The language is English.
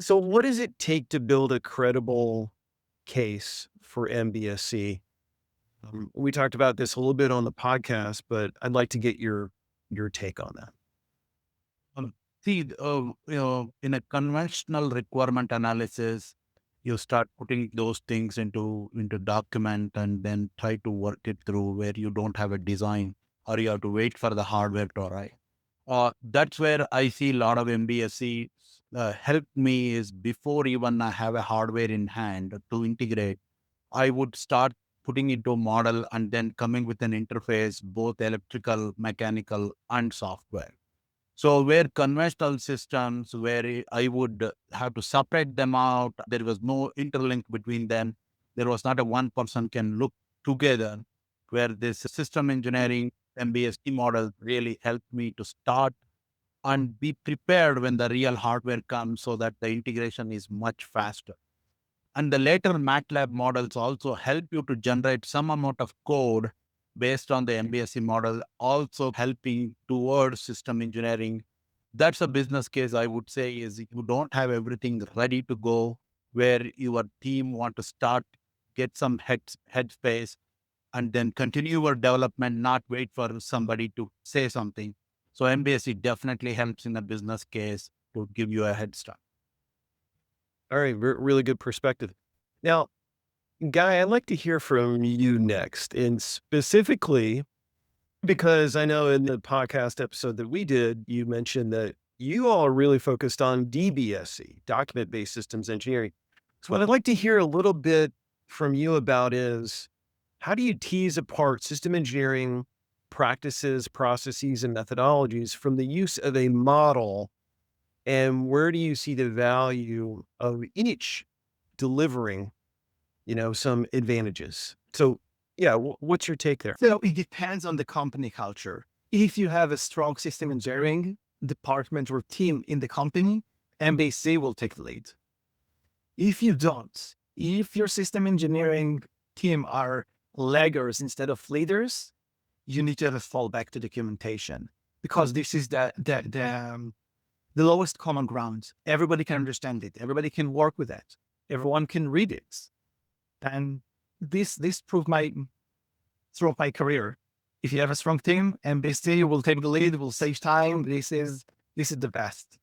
So what does it take to build a credible case for MBSC? We talked about this a little bit on the podcast, but I'd like to get your take on that. Um, in a conventional requirement analysis, you start putting those things into document and then try to work it through where you don't have a design or you have to wait for the hardware to arrive. That's where I see a lot of MBSC help me is before even I have a hardware in hand to integrate, I would start putting into a model and then coming with an interface, both electrical, mechanical, and software. So where conventional systems, where I would have to separate them out, there was no interlink between them. There was not a one person can look together. Where this system engineering MBST model really helped me to start and be prepared when the real hardware comes, so that the integration is much faster. And the later MATLAB models also help you to generate some amount of code based on the MBSE model, also helping towards system engineering. That's a business case I would say is you don't have everything ready to go, where your team want to start, get some headspace, and then continue your development, not wait for somebody to say something. So MBSE definitely helps in a business case to give you a head start. All right, really good perspective. Now, Guy, I'd like to hear from you next, and specifically because I know in the podcast episode that we did, you mentioned that you all are really focused on DBSE, document-based systems engineering. So what I'd like to hear a little bit from you about is how do you tease apart system engineering practices, processes, and methodologies from the use of a model, and where do you see the value of each delivering, some advantages? So, yeah, what's your take there? So it depends on the company culture. If you have a strong system engineering department or team in the company, MBC will take the lead. If you don't, if your system engineering team are laggers instead of leaders, you need to have a fallback to documentation, because this is the lowest common ground. Everybody can understand it. Everybody can work with it. Everyone can read it. And this proved throughout my career. If you have a strong team, MBC will take the lead, will save time. This is the best.